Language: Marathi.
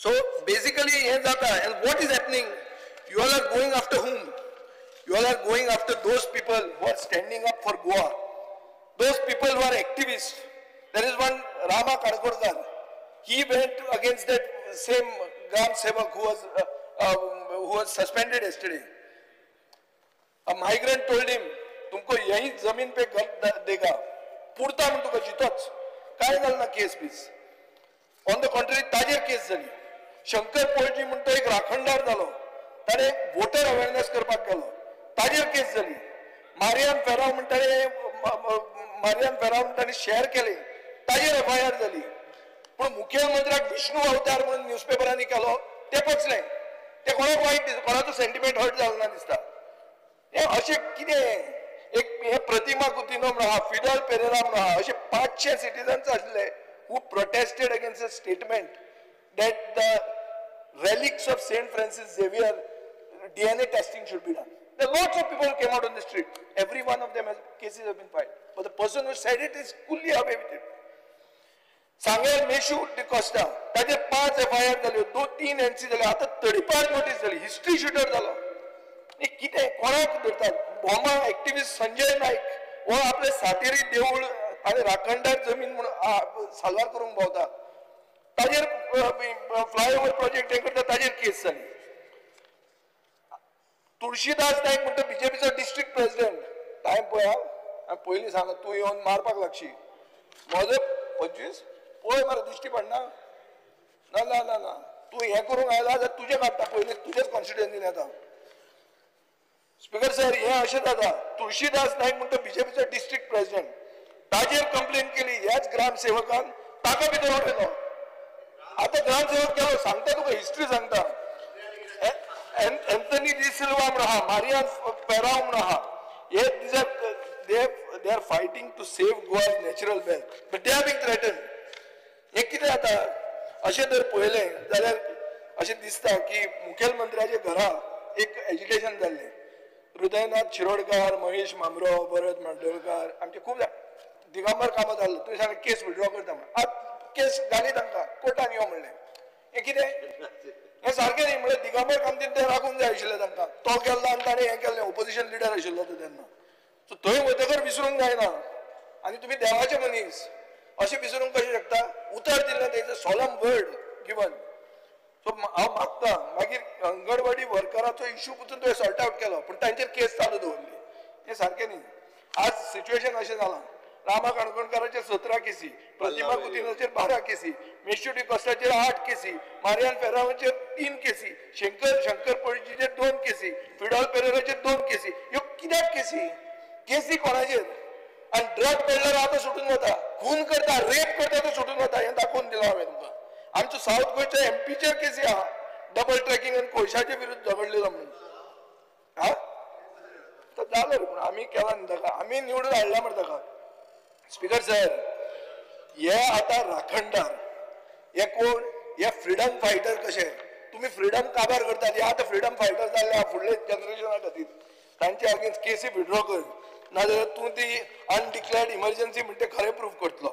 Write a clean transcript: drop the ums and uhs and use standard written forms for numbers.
So basically हे जाता, and what is happening? You all are going after whom? You all are going after those people who are standing up for Goa. Those people who are activists. There is one Rama Kadkorkar. He went against that same Gram Sevak who was suspended yesterday. A migrant told him, तुमको यही जमीन पे घर देगा, पुरता म्हणून तुका जितोच. काय झालं ना केस पीस. ऑन द कॉन्ट्ररी ताजेर केस झाली. शंकर पोळजी म्हणतो एक राखणदार झालो, ताणे वोटर अवेअरनेस करपाक गेलो, ताजेर केस झाली. मारियान फेराव म्हणटाने शेअर केले, ताजेर FIR झाली. पण मुख्यमंत्र्याक विष्णू अवतार म्हणून न्यूजपेपरांनी केलो, ते पचले. ते कोणाक वाईट दिसता, कोणाचो सेंटिमेंट हर्ट जालो ना दिसता. हे अशें कितें, एक हे प्रतिमा कुतिनो म्हणून आहा, फिडल पेरेरा म्हणून आहा, अशे 500 सिटीजन्स आसले who protested against a statement that the relics of Saint Francis Xavier DNA testing should be done. There are lots of people who came out on the street. Every one of them has cases have been filed. But the person who said it is fully away with it. सांगेल मेशू डिकोस्टा, ताजेर 5 FIR जाल्यो, 2-3 NC जाल्यो, आता 35 नोटीस जाली, हिस्ट्री शूटर जालो. हे कितें, कोणाक धरतात? बोमा एक्टिविस्ट संजय नाईक हो आपले सातेरी देऊळ आणि राखणदार जमीन म्हणून साल्वार करून भोंवता. ताजेर फ्लायओव्हर प्रोजेक्ट हे करता, ताजेर केस जाली. तुळशीदास नाईक म्हणटा BJPचो डिस्ट्रिक्ट प्रेसिडेंट. टायम पळया, हांवें पयलीं सांगत, तूं येवन मारपाक लागशी. म्हजो 25 पळय मरे, दिश्टी पडना. ना ना ना ना, तूं हें करूंक आयला जाल्यार तुजें काडटा, पयलीं तुजेच कॉन्स्टिट्युएन्सीन येता. स्पीकर सर, हे अशें जाता. तुळशीदास नाईक म्हणटा BJPचो डिस्ट्रिक्ट प्रेसिडेंट, ताजेर कंप्लेन केली ह्याच ग्रामसेवकान, ताका भितर उडयलो. आता ग्रामसेवक केलो, सांगता तुका हिस्ट्री सांगता. एंथनी डी सिल्वा म्हणून आहा, मारियान पेराव म्हणून आहा, हे they are fighting to save Goa's natural wealth, but they are being threatened. हे कितें जाता, अशें जर पळयलें जाल्यार अशें दिसता की मुखेलमंत्र्याच्या घरा एक एजिटेशन जाल्लें. हृदयनाथ शिरोडकार, महेश मामरो, भरत मांडोळकार, आमचे खूब दिगंबर कामत जाल्लो. तुवें सांगलें केस विड्रॉ करता म्हणून, आज केस घाली तांकां, कोर्टान यो म्हणलें. हें कितें, हें सारकें न्ही. म्हणल्यार दिगंबर कामतीन तें राखूंक जाय आशिल्लें तांकां. तो केल्लो आनी ताणें हें केल्लें, ओपोजिशन लिडर आशिल्लो तो तेन्ना. सो थंय वतकर विसरूंक जायना. आनी तुमी देवाचे मनीस अशें विसरूंक कशें शकता. उतर दिल्लें तेजो सोलम वर्ड गिवन. सो हांव मागता, मागीर अंगणवाडी वर्कराचो इश्यू पसून तुवें सॉर्ट आवट केलो, पूण तांचेर केस चालू दवरली. हें सारकें न्ही. आज सिच्युएशन अशें जालां. रामा काणकोणकाराचेर 17 केसी, प्रतिमा कुतिनाचेर 12 केसी, मेशू डिकोस्टाचेर 8 केसी, मारियान फेरावाचेर 3 केसी, शंकर पळजीचेर 2 केसी, फिडल पेरेराचेर 2 केसी. ह्यो कित्याक केसी? केसी कोणाचेर? आनी ड्रग पेडलर आतां सुटून वता, खून करता, रेप करता तो सुटून वता. हें दाखोवन दिलां हांवें तुमकां. आमचो साऊथ गोंयच्या MPचेर केसी आहा, डबल ट्रॅकिंग आनी कोळशाचे विरुद्ध झगडलेलो म्हणून. हा जालें, पूण आमी केला न्ही ताका, आमी निवडून हाडला मरे ताका. स्पीकर सर, हे आता राखणदार, हे कोण? हे फ्रीडम फायटर. कशे तुम्ही फ्रीडम काबार करतात, हे आता फ्रीडम फायटर जाल्ले फुडले जनरेशना खातीर. तांचे अगेन्स्ट केसी विड्रॉ कर, नाजाल्यार तूं ती अनडिक्लेअर्ड इमर्जन्सी म्हणटा खरें प्रूफ करतलो.